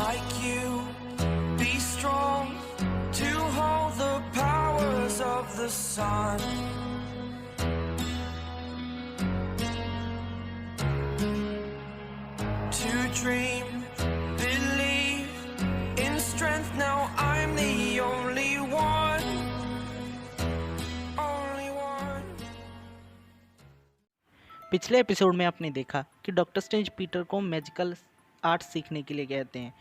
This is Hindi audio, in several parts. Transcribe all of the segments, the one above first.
like you. Be strong to hold the powers of the sun. To dream, believe in strength. Now I'm the only one. Only one. पिछले एपिसोड में आपने देखा कि डॉक्टर स्ट्रेंज पीटर को मैजिकल आर्ट सीखने के लिए कहते हैं,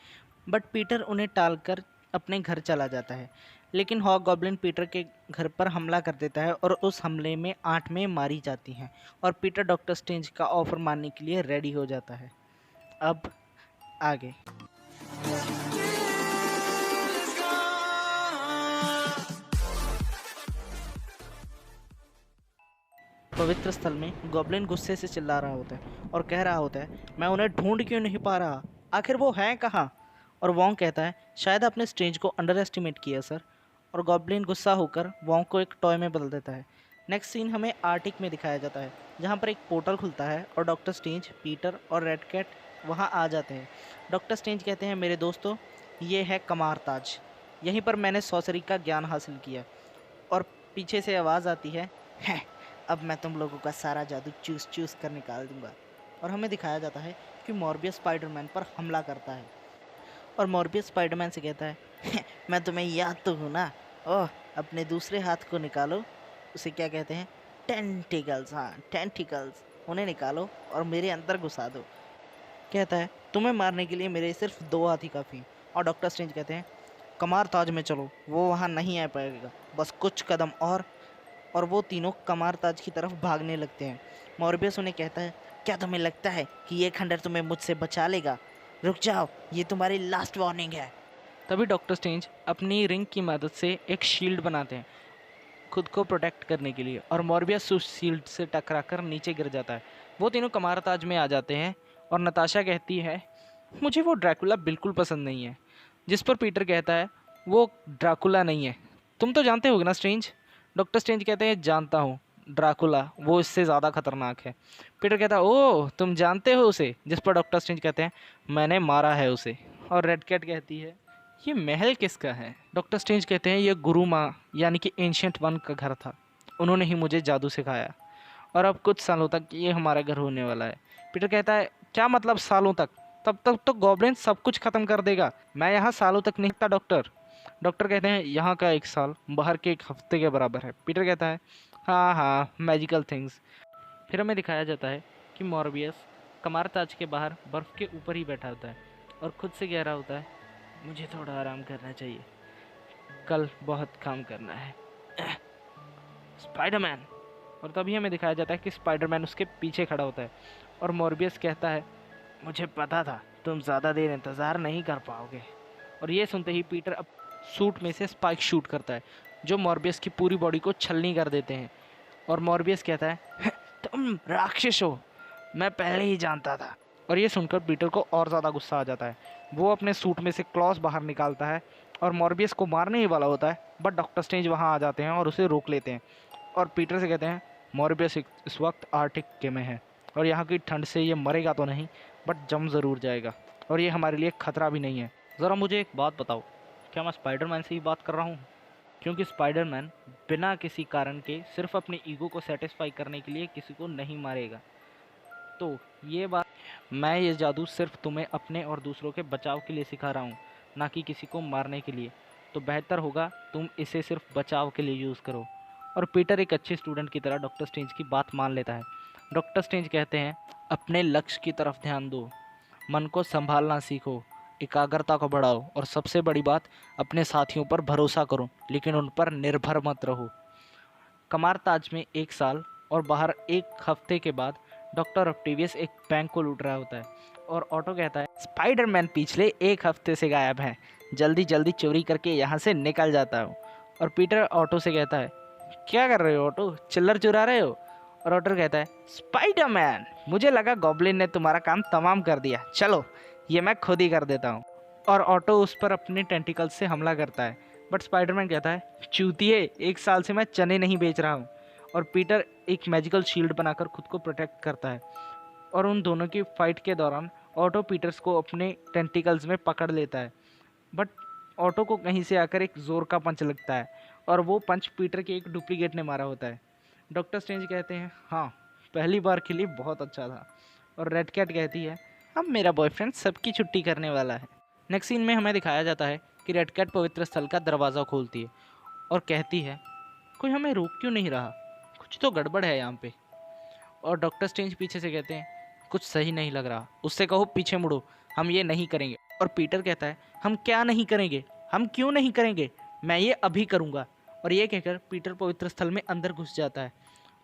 बट पीटर उन्हें टालकर अपने घर चला जाता है। लेकिन हॉगगॉब्लिन पीटर के घर पर हमला कर देता है और उस हमले में 8 में मारी जाती हैं और पीटर डॉक्टर स्ट्रेंज का ऑफर मानने के लिए रेडी हो जाता है। अब आगे पवित्र स्थल में गॉब्लिन गुस्से से चिल्ला रहा होता है और कह रहा होता है, मैं उन्हें ढूंढ क्यों नहीं पा रहा, आखिर वो हैं कहाँ। और वोंग कहता है, शायद आपने स्ट्रेंज को अंडर एस्टिमेट किया सर। और गॉब्लिन गुस्सा होकर वोंग को एक टॉय में बदल देता है। नेक्स्ट सीन हमें आर्टिक में दिखाया जाता है, जहाँ पर एक पोर्टल खुलता है और डॉक्टर स्ट्रेंज, पीटर और रेड कैट वहाँ आ जाते हैं। डॉक्टर स्ट्रेंज कहते हैं, मेरे दोस्तों, ये है कमार ताज, यहीं पर मैंने सॉर्सरी का ज्ञान हासिल किया। और पीछे से आवाज़ आती है, अब मैं तुम लोगों का सारा जादू चूस चूस कर निकाल दूंगा। और हमें दिखाया जाता है कि मॉर्बियस स्पाइडरमैन पर हमला करता है और मॉर्बियस स्पाइडरमैन से कहता है, मैं तुम्हें याद तो हूँ ना, ओह अपने दूसरे हाथ को निकालो। उसे क्या कहते हैं, टेंटिकल्स। हाँ, टेंटिकल्स, उन्हें निकालो और मेरे अंदर घुसा दो। कहता है, तुम्हें मारने के लिए मेरे सिर्फ 2 हाथ ही काफ़ी। और डॉक्टर स्ट्रेंज कहते हैं, कमार ताज में चलो, वो वहाँ नहीं आ पाएगा, बस कुछ कदम और वो तीनों कमार ताज की तरफ भागने लगते हैं। मॉर्बियस उन्हें कहता है, क्या तुम्हें लगता है कि ये खंडर तुम्हें मुझसे बचा लेगा? रुक जाओ, ये तुम्हारी लास्ट वार्निंग है। तभी डॉक्टर स्ट्रेंज अपनी रिंग की मदद से एक शील्ड बनाते हैं खुद को प्रोटेक्ट करने के लिए, और मॉर्बियस उस शील्ड से टकराकर नीचे गिर जाता है। वो तीनों कमार ताज में आ जाते हैं और नताशा कहती है, मुझे वो ड्रैकुला बिल्कुल पसंद नहीं है। जिस पर पीटर कहता है, वो ड्रैकुला नहीं है, तुम तो जानते होगे ना स्ट्रेंज। डॉक्टर स्ट्रेंज कहते हैं, जानता हूँ ड्रैकुला, वो इससे ज़्यादा खतरनाक है। पीटर कहता है, ओह तुम जानते हो उसे। जिस पर डॉक्टर स्ट्रेंज कहते हैं, मैंने मारा है उसे। और रेड कैट कहती है, ये महल किसका है? डॉक्टर स्ट्रेंज कहते हैं, ये गुरु माँ यानी कि एंशिएंट वन का घर था, उन्होंने ही मुझे जादू सिखाया और अब कुछ सालों तक ये हमारा घर होने वाला है। पीटर कहता है, क्या मतलब सालों तक? तब तक तो गॉब्लिन सब कुछ खत्म कर देगा, मैं यहाँ सालों तक नहीं था डॉक्टर। डॉक्टर कहते हैं, यहाँ का 1 साल बाहर के 1 हफ्ते के बराबर है। पीटर कहता है, हाँ हाँ, मैजिकल थिंग्स। फिर हमें दिखाया जाता है कि मॉर्बियस कमार ताज के बाहर बर्फ़ के ऊपर ही बैठा होता है और खुद से कह रहा होता है, मुझे थोड़ा आराम करना चाहिए, कल बहुत काम करना है। स्पाइडरमैन। और तभी हमें दिखाया जाता है कि स्पाइडरमैन उसके पीछे खड़ा होता है और मॉर्बियस कहता है, मुझे पता था तुम ज़्यादा देर इंतज़ार नहीं कर पाओगे। और ये सुनते ही पीटर अब सूट में से स्पाइक शूट करता है, जो मॉर्बियस की पूरी बॉडी को छलनी कर देते हैं। और मॉर्बियस कहता है, तुम राक्षस हो, मैं पहले ही जानता था। और ये सुनकर पीटर को और ज़्यादा गुस्सा आ जाता है। वो अपने सूट में से क्लॉस बाहर निकालता है और मॉर्बियस को मारने ही वाला होता है, बट डॉक्टर स्ट्रेंज वहाँ आ जाते हैं और उसे रोक लेते हैं। और पीटर से कहते हैं, मॉर्बियस इस वक्त आर्टिक के में है और यहाँ की ठंड से ये मरेगा तो नहीं, बट जम ज़रूर जाएगा, और ये हमारे लिए खतरा भी नहीं है। ज़रा मुझे एक बात बताओ, क्या मैं स्पाइडरमैन से ही बात कर रहा हूँ? क्योंकि स्पाइडरमैन बिना किसी कारण के सिर्फ अपने ईगो को सेटिस्फाई करने के लिए किसी को नहीं मारेगा। तो ये बात, मैं ये जादू सिर्फ तुम्हें अपने और दूसरों के बचाव के लिए सिखा रहा हूँ, ना कि किसी को मारने के लिए। तो बेहतर होगा तुम इसे सिर्फ बचाव के लिए यूज़ करो। और पीटर एक अच्छे स्टूडेंट की तरह डॉक्टर स्ट्रेंज की बात मान लेता है। डॉक्टर स्ट्रेंज कहते हैं, अपने लक्ष्य की तरफ ध्यान दो, मन को संभालना सीखो, एकाग्रता को बढ़ाओ और सबसे बड़ी बात, अपने साथियों पर भरोसा करो, लेकिन उन पर निर्भर मत रहो। कमार ताज में 1 साल और बाहर 1 हफ्ते के बाद डॉक्टर ऑक्टेवियस एक बैंक को लूट रहा होता है और ऑटो कहता है, स्पाइडरमैन पिछले 1 हफ्ते से गायब है, जल्दी जल्दी चोरी करके यहाँ से निकल जाता हूँ। और पीटर ऑटो से कहता है, क्या कर रहे हो ऑटो, चिल्लर चुरा रहे हो? और ऑटो कहता है, स्पाइडरमैन, मुझे लगा गॉब्लिन ने तुम्हारा काम तमाम कर दिया, चलो ये मैं खुद ही कर देता हूँ। और ऑटो उस पर अपने टेंटिकल्स से हमला करता है, बट स्पाइडरमैन कहता है, चूतिए, 1 साल से मैं चने नहीं बेच रहा हूँ। और पीटर एक मैजिकल शील्ड बनाकर खुद को प्रोटेक्ट करता है और उन दोनों की फाइट के दौरान ऑटो पीटर्स को अपने टेंटिकल्स में पकड़ लेता है, बट ऑटो को कहीं से आकर एक जोर का पंच लगता है और वो पंच पीटर के एक डुप्लीकेट ने मारा होता है। डॉक्टर स्ट्रेंज कहते हैं हाँ, पहली बार के लिए बहुत अच्छा था। और रेड कैट कहती है अब मेरा बॉयफ्रेंड सबकी छुट्टी करने वाला है। नेक्स्ट सीन में हमें दिखाया जाता है कि रेड कैट पवित्र स्थल का दरवाज़ा खोलती है और कहती है कोई हमें रोक क्यों नहीं रहा, कुछ तो गड़बड़ है यहाँ पे। और डॉक्टर स्ट्रेंज पीछे से कहते हैं कुछ सही नहीं लग रहा, उससे कहो पीछे मुड़ो, हम ये नहीं करेंगे। और पीटर कहता है हम क्या नहीं करेंगे, हम क्यों नहीं करेंगे, मैं ये अभी करूँगा। और ये कहकर पीटर पवित्र स्थल में अंदर घुस जाता है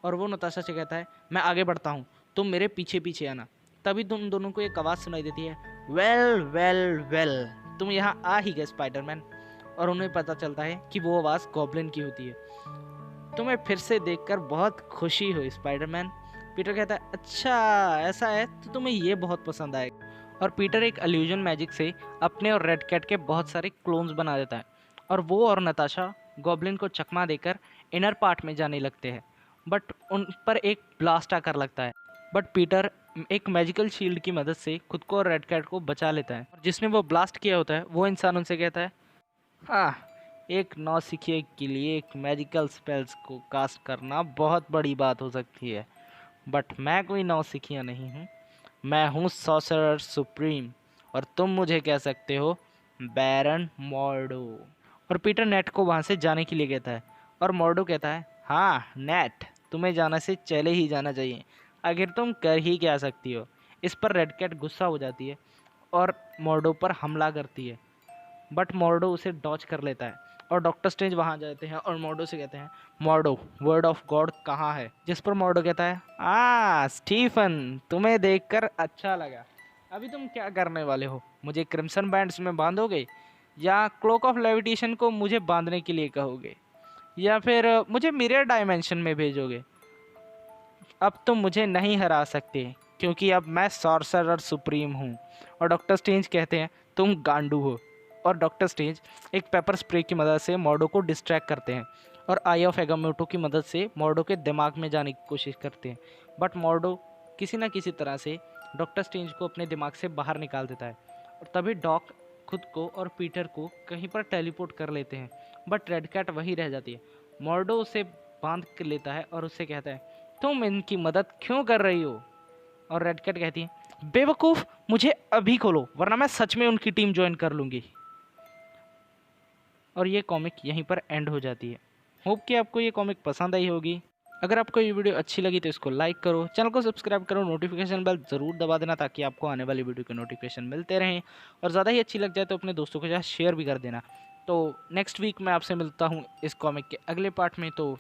और वो नताशा से कहता है मैं आगे बढ़ता हूँ, तुम मेरे पीछे पीछे आना। तभी तुम दोनों को एक आवाज़ सुनाई देती है वेल वेल वेल, तुम यहाँ आ ही गए स्पाइडरमैन। और उन्हें पता चलता है कि वो आवाज़ गॉब्लिन की होती है। तुम्हें फिर से देखकर बहुत खुशी हुई स्पाइडरमैन। पीटर कहता है अच्छा ऐसा है तो तुम्हें ये बहुत पसंद आएगा। और पीटर एक इल्यूजन मैजिक से अपने और रेड कैट के बहुत सारे क्लोन्स बना देता है और वो और नताशा गॉब्लिन को चकमा देकर इनर पार्ट में जाने लगते हैं, बट उन पर एक ब्लास्ट आकर लगता है। बट पीटर एक मैजिकल शील्ड की मदद से खुद को और रेड कैट को बचा लेता है। और जिसने वो ब्लास्ट किया होता है वो इंसान उनसे कहता है हाँ, एक नौसिखिए के लिए एक मैजिकल स्पेल्स को कास्ट करना बहुत बड़ी बात हो सकती है, बट मैं कोई नौसिखिया नहीं हूँ, मैं हूँ सॉर्सरर सुप्रीम और तुम मुझे कह सकते हो बैरन मॉर्डो। और पीटर नेट को वहाँ से जाने के लिए कहता है और मॉर्डो कहता है हाँ नेट, तुम्हें जाने से चले ही जाना चाहिए, आखिर तुम कर ही क्या सकती हो। इस पर रेड कैट गुस्सा हो जाती है और मॉर्डो पर हमला करती है, बट मॉर्डो उसे डॉच कर लेता है। और डॉक्टर स्ट्रेंज वहाँ जाते हैं और मॉर्डो से कहते हैं मॉर्डो वर्ड ऑफ गॉड कहाँ है। जिस पर मॉर्डो कहता है स्टीफन, तुम्हें देखकर अच्छा लगा, अभी तुम क्या करने वाले हो, मुझे क्रिम्सन बैंड्स में बांधोगे या क्लोक ऑफ लेविटेशन को मुझे बांधने के लिए कहोगे या फिर मुझे मिरर डायमेंशन में भेजोगे। अब तुम मुझे नहीं हरा सकते क्योंकि अब मैं सॉर्सरर सुप्रीम हूँ। और डॉक्टर स्ट्रेंज कहते हैं तुम गांडू हो। और डॉक्टर स्ट्रेंज एक पेपर स्प्रे की मदद से मॉर्डो को डिस्ट्रैक्ट करते हैं और आई ऑफ एगामोटो की मदद से मॉर्डो के दिमाग में जाने की कोशिश करते हैं, बट मॉर्डो किसी न किसी तरह से डॉक्टर स्ट्रेंज को अपने दिमाग से बाहर निकाल देता है। और तभी डॉक खुद को और पीटर को कहीं पर टेलीपोर्ट कर लेते हैं, बट रेड कैट वहीं रह जाती है। मॉर्डो उसे बांध कर लेता है और उससे कहता है तुम इनकी मदद क्यों कर रही हो। और रेड कैट कहती है बेवकूफ़, मुझे अभी खोलो वरना मैं सच में उनकी टीम ज्वाइन कर लूँगी। और ये कॉमिक यहीं पर एंड हो जाती है। होप कि आपको ये कॉमिक पसंद आई होगी। अगर आपको ये वीडियो अच्छी लगी तो इसको लाइक करो, चैनल को सब्सक्राइब करो, नोटिफिकेशन बेल ज़रूर दबा देना ताकि आपको आने वाली वीडियो के नोटिफिकेशन मिलते रहें। और ज़्यादा ही अच्छी लग जाए तो अपने दोस्तों के साथ शेयर भी कर देना। तो नेक्स्ट वीक मैं आपसे मिलता हूँ इस कॉमिक के अगले पार्ट में। तो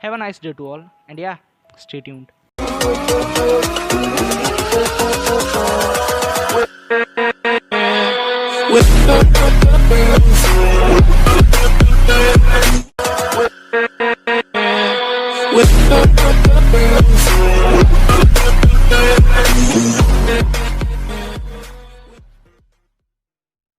have a nice day to all and या स्टे ट्यून्ड। with